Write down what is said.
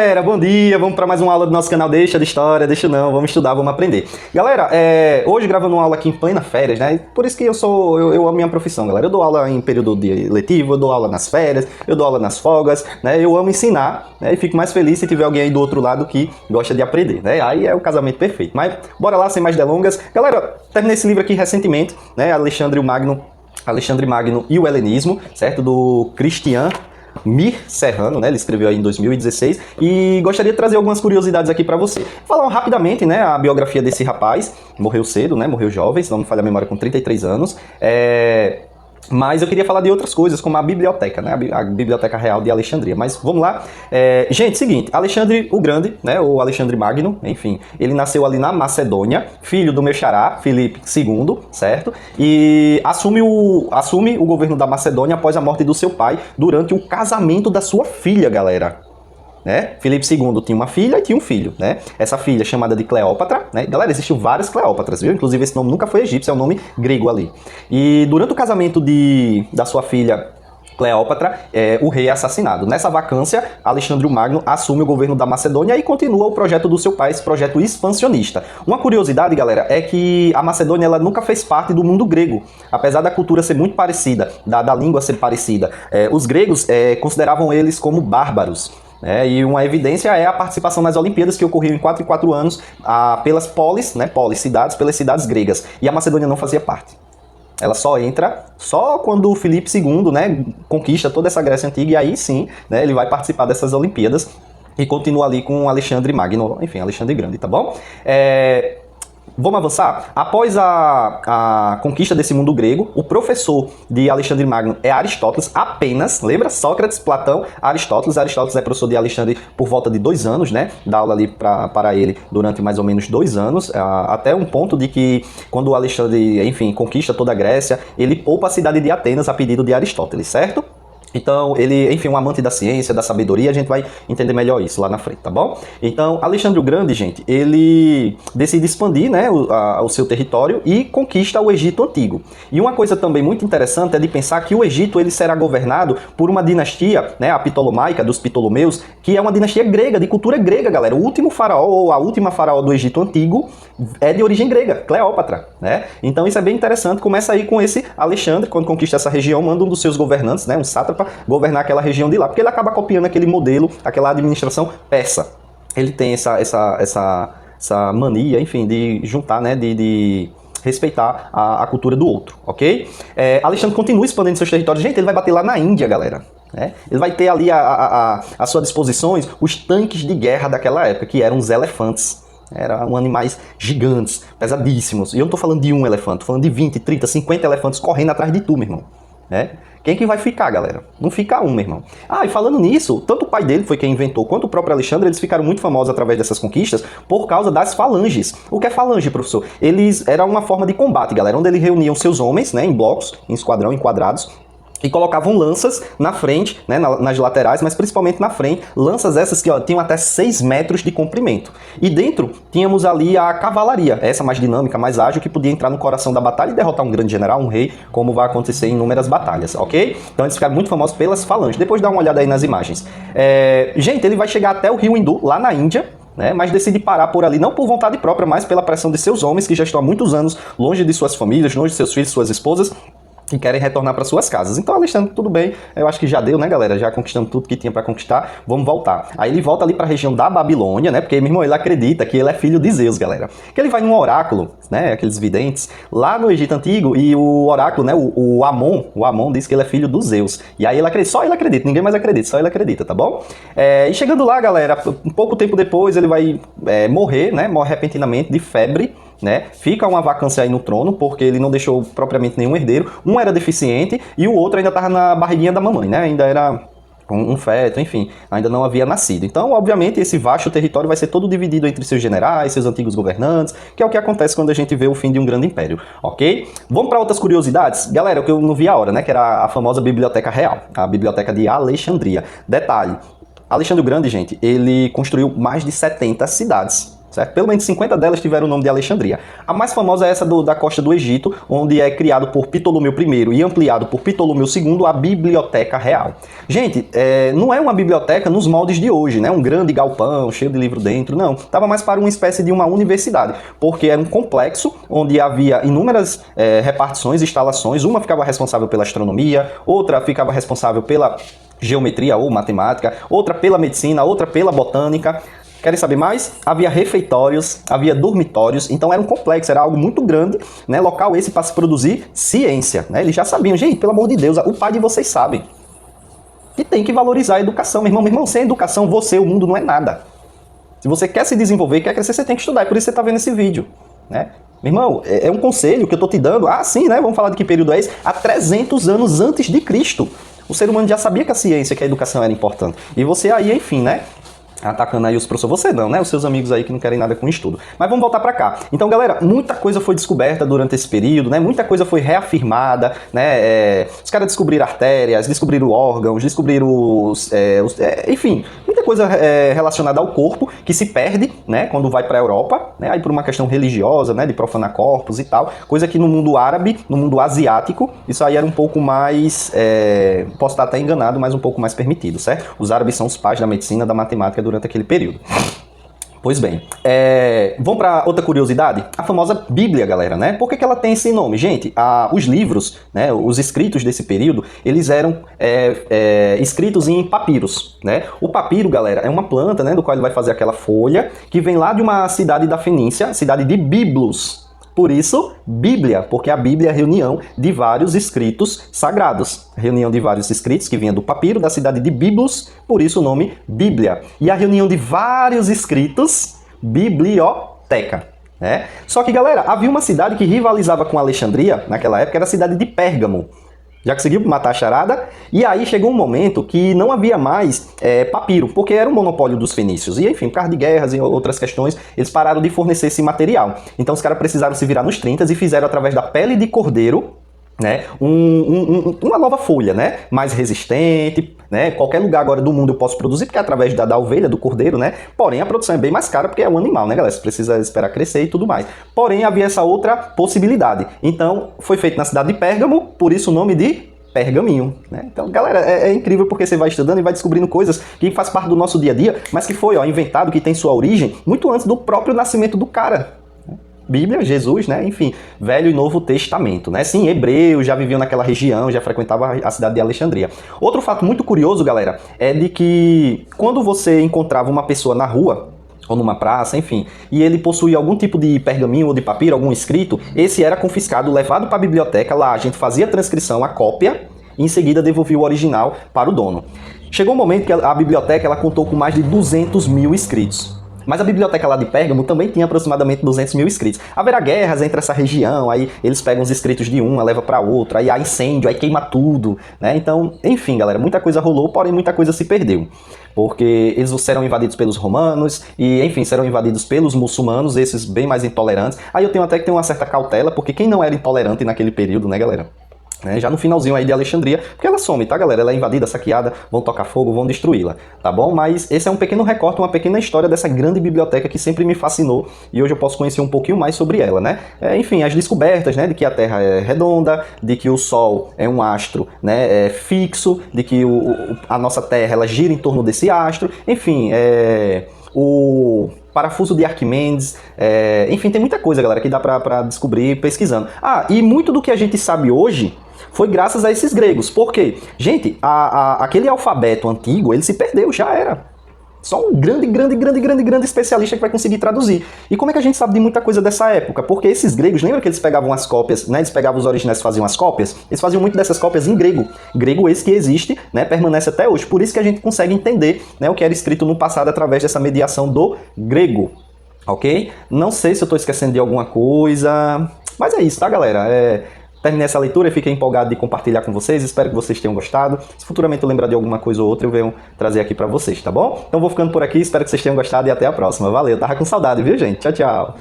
Galera, bom dia, vamos para mais uma aula do nosso canal Deixa de História, deixa não, vamos estudar, vamos aprender. Galera, hoje gravando uma aula aqui em plena férias, né? Por isso que eu amo minha profissão, galera. Eu dou aula em período letivo, eu dou aula nas férias, eu dou aula nas folgas, né? Eu amo ensinar, né? E fico mais feliz se tiver alguém aí do outro lado que gosta de aprender, né? Aí é o casamento perfeito. Mas bora lá, sem mais delongas. Galera, terminei esse livro aqui recentemente, né? Alexandre Magno e o Helenismo, certo? Do Christian Mir Serrano, né? Ele escreveu aí em 2016 e gostaria de trazer algumas curiosidades aqui para você. Falar rapidamente, né, a biografia desse rapaz, morreu cedo, né? Morreu jovem, se não me falha a memória, com 33 anos. Mas eu queria falar de outras coisas, como a biblioteca, né? A Biblioteca Real de Alexandria. Mas vamos lá. Gente, seguinte, Alexandre o Grande, né? Ou Alexandre Magno, enfim, ele nasceu ali na Macedônia, filho do meu xará, Filipe II, certo? E assume o governo da Macedônia após a morte do seu pai, durante o casamento da sua filha, galera. Né? Filipe II tinha uma filha e tinha um filho, né? Essa filha chamada de Cleópatra, né? Galera, existiam várias Cleópatras, viu? Inclusive esse nome nunca foi egípcio, é um nome grego ali. E durante o casamento da sua filha Cleópatra, o rei é assassinado. Nessa vacância, Alexandre o Magno assume o governo da Macedônia e continua o projeto do seu pai, esse projeto expansionista. Uma curiosidade, galera, é que a Macedônia ela nunca fez parte do mundo grego, apesar da cultura ser muito parecida, da língua ser parecida. Os gregos consideravam eles como bárbaros. E uma evidência é a participação nas Olimpíadas, que ocorreu em 4 em 4 anos pelas polis, né, cidades, pelas cidades gregas. E a Macedônia não fazia parte. Ela só entra quando o Filipe II, né, conquista toda essa Grécia Antiga, e aí sim, né, ele vai participar dessas Olimpíadas e continua ali com Alexandre Magno, enfim, Alexandre Grande, tá bom? Vamos avançar? Após a conquista desse mundo grego, o professor de Alexandre Magno é Aristóteles apenas, lembra? Sócrates, Platão, Aristóteles. Aristóteles é professor de Alexandre por volta de 2 anos, né? Dá aula ali para ele durante mais ou menos 2 anos, até um ponto de que quando o Alexandre, enfim, conquista toda a Grécia, ele poupa a cidade de Atenas a pedido de Aristóteles, certo? Então, ele, enfim, um amante da ciência, da sabedoria, a gente vai entender melhor isso lá na frente, tá bom? Então, Alexandre o Grande, gente, ele decide expandir, né, o seu território e conquista o Egito Antigo. E uma coisa também muito interessante é de pensar que o Egito ele será governado por uma dinastia, né, a Ptolomaica, dos Ptolomeus, que é uma dinastia grega, de cultura grega, galera. O último faraó, ou a última faraó do Egito Antigo, é de origem grega, Cleópatra, né? Então, isso é bem interessante. Começa aí com esse Alexandre, quando conquista essa região, manda um dos seus governantes, né, um sátrapa, governar aquela região de lá, porque ele acaba copiando aquele modelo, aquela administração persa. Ele tem essa mania, enfim, de juntar, né, de respeitar a cultura do outro, ok? Alexandre continua expandindo seus territórios. Gente, ele vai bater lá na Índia, galera. Ele vai ter ali à sua disposição os tanques de guerra daquela época, que eram os elefantes. Eram animais gigantes, pesadíssimos. E eu não tô falando de um elefante, tô falando de 20, 30, 50 elefantes correndo atrás de tu, meu irmão. Quem que vai ficar, galera? Não fica um, meu irmão. E falando nisso, tanto o pai dele foi quem inventou, quanto o próprio Alexandre, eles ficaram muito famosos através dessas conquistas por causa das falanges. O que é falange, professor? Era uma forma de combate, galera, onde eles reuniam seus homens, né, em blocos, em esquadrão, em quadrados, e colocavam lanças na frente, né, nas laterais, mas principalmente na frente, lanças essas que tinham até 6 metros de comprimento. E dentro tínhamos ali a cavalaria, essa mais dinâmica, mais ágil, que podia entrar no coração da batalha e derrotar um grande general, um rei, como vai acontecer em inúmeras batalhas, ok? Então eles ficaram muito famosos pelas falanges. Depois dá uma olhada aí nas imagens. Gente, ele vai chegar até o rio Hindu, lá na Índia, mas decide parar por ali, não por vontade própria, mas pela pressão de seus homens, que já estão há muitos anos longe de suas famílias, longe de seus filhos, suas esposas, que querem retornar para suas casas. Então, Alexandre, tudo bem, eu acho que já deu, né, galera? Já conquistando tudo que tinha para conquistar, vamos voltar. Aí ele volta ali para a região da Babilônia, né? Porque, meu irmão, ele acredita que ele é filho de Zeus, galera. Que ele vai num oráculo, né? Aqueles videntes, lá no Egito Antigo, e o oráculo, né? O Amon diz que ele é filho dos Zeus. E aí ele acredita, só ele acredita, ninguém mais acredita, só ele acredita, tá bom? E chegando lá, galera, um pouco tempo depois ele vai morrer, né? Morre repentinamente de febre. Fica uma vacância aí no trono, porque ele não deixou propriamente nenhum herdeiro. Um era deficiente e o outro ainda estava na barriguinha da mamãe, né? Ainda era um feto, enfim, ainda não havia nascido. Então, obviamente, esse vasto território vai ser todo dividido entre seus generais, seus antigos governantes, que é o que acontece quando a gente vê o fim de um grande império, ok? Vamos para outras curiosidades? Galera, o que eu não vi a hora, né? Que era a famosa Biblioteca Real, a Biblioteca de Alexandria. Detalhe, Alexandre o Grande, gente, ele construiu mais de 70 cidades. certo? Pelo menos 50 delas tiveram o nome de Alexandria. A mais famosa é essa da costa do Egito, onde é criado por Ptolomeu I e ampliado por Ptolomeu II a Biblioteca Real. Gente, não é uma biblioteca nos moldes de hoje, né? Um grande galpão, cheio de livro dentro, não. Estava mais para uma espécie de uma universidade, porque era um complexo onde havia inúmeras repartições, instalações. Uma ficava responsável pela astronomia, outra ficava responsável pela geometria ou matemática, outra pela medicina, outra pela botânica. Querem saber mais? Havia refeitórios, havia dormitórios, então era um complexo, era algo muito grande, né? Local esse para se produzir ciência, né? Eles já sabiam, gente, pelo amor de Deus, o pai de vocês sabe que tem que valorizar a educação, meu irmão, sem educação, o mundo não é nada. Se você quer se desenvolver, quer crescer, você tem que estudar, é por isso que você está vendo esse vídeo, né? Meu irmão, é um conselho que eu estou te dando, sim, né? Vamos falar de que período é esse? Há 300 anos antes de Cristo. O ser humano já sabia que a ciência, que a educação era importante. E você aí, enfim, né? Atacando aí os professores, você não, né? Os seus amigos aí que não querem nada com estudo. Mas vamos voltar para cá. Então, galera, muita coisa foi descoberta durante esse período, né? Muita coisa foi reafirmada, né? Os caras descobriram artérias, descobriram órgãos, descobriram enfim, muita coisa relacionada ao corpo que se perde, né? Quando vai para a Europa, né? Aí por uma questão religiosa, né? De profanar corpos e tal. Coisa que no mundo árabe, no mundo asiático, isso aí era um pouco mais, posso estar até enganado, mas um pouco mais permitido, certo? Os árabes são os pais da medicina, da matemática durante aquele período. Pois bem, vamos para outra curiosidade? A famosa Bíblia, galera, né? Por que ela tem esse nome? Gente, os livros, né, os escritos desse período, eles eram escritos em papiros, né? O papiro, galera, é uma planta, né, do qual ele vai fazer aquela folha, que vem lá de uma cidade da Fenícia, cidade de Biblos. Por isso, Bíblia, porque a Bíblia é a reunião de vários escritos sagrados. A reunião de vários escritos que vinha do papiro da cidade de Biblos, por isso o nome Bíblia. E a reunião de vários escritos, biblioteca. Né? Só que, galera, havia uma cidade que rivalizava com Alexandria, naquela época, era a cidade de Pérgamo. Já conseguiu matar a charada? E aí chegou um momento que não havia mais papiro, porque era um monopólio dos fenícios. E enfim, por causa de guerras e outras questões, eles pararam de fornecer esse material. Então os caras precisaram se virar nos 30 e fizeram através da pele de cordeiro, né, uma nova folha, né, mais resistente, né, qualquer lugar agora do mundo eu posso produzir, porque é através da ovelha, do cordeiro, né, porém a produção é bem mais cara porque é um animal, né, galera, você precisa esperar crescer e tudo mais. Porém havia essa outra possibilidade, então foi feito na cidade de Pérgamo, por isso o nome de pergaminho, né? Então, galera, é incrível porque você vai estudando e vai descobrindo coisas que faz parte do nosso dia a dia, mas que foi inventado, que tem sua origem muito antes do próprio nascimento do cara. Bíblia, Jesus, né? Enfim, Velho e Novo Testamento, né? Sim, hebreus já viviam naquela região, já frequentavam a cidade de Alexandria. Outro fato muito curioso, galera, é de que quando você encontrava uma pessoa na rua, ou numa praça, enfim, e ele possuía algum tipo de pergaminho ou de papiro, algum escrito, esse era confiscado, levado para a biblioteca, lá a gente fazia a transcrição, a cópia, e em seguida devolvia o original para o dono. Chegou um momento que a biblioteca ela contou com mais de 200 mil inscritos. Mas a biblioteca lá de Pérgamo também tinha aproximadamente 200 mil inscritos. Haverá guerras entre essa região, aí eles pegam os escritos de uma, levam para outra, aí há incêndio, aí queima tudo, né? Então, enfim, galera, muita coisa rolou, porém muita coisa se perdeu. Porque eles serão invadidos pelos romanos e, enfim, serão invadidos pelos muçulmanos, esses bem mais intolerantes. Aí eu tenho até que ter uma certa cautela, porque quem não era intolerante naquele período, né, galera? Já no finalzinho aí de Alexandria, porque ela some, tá, galera? Ela é invadida, saqueada, vão tocar fogo, vão destruí-la, tá bom? Mas esse é um pequeno recorte, uma pequena história dessa grande biblioteca que sempre me fascinou e hoje eu posso conhecer um pouquinho mais sobre ela, né? Enfim, as descobertas, né, de que a Terra é redonda, de que o Sol é um astro, né, fixo, de que a nossa Terra, ela gira em torno desse astro, enfim, o parafuso de Arquimedes, enfim, tem muita coisa, galera, que dá pra descobrir pesquisando. E muito do que a gente sabe hoje foi graças a esses gregos. Por quê? Gente, aquele alfabeto antigo, ele se perdeu, já era. Só um grande especialista que vai conseguir traduzir. E como é que a gente sabe de muita coisa dessa época? Porque esses gregos, lembra que eles pegavam as cópias, né? Eles pegavam os originais e faziam as cópias? Eles faziam muito dessas cópias em grego. Grego esse que existe, né? Permanece até hoje. Por isso que a gente consegue entender, né, o que era escrito no passado através dessa mediação do grego. Ok? Não sei se eu estou esquecendo de alguma coisa, mas é isso, tá, galera? Terminei essa leitura e fiquei empolgado de compartilhar com vocês. Espero que vocês tenham gostado. Se futuramente eu lembrar de alguma coisa ou outra, eu venho trazer aqui pra vocês, tá bom? Então vou ficando por aqui, espero que vocês tenham gostado e até a próxima. Valeu, tava com saudade, viu, gente? Tchau, tchau.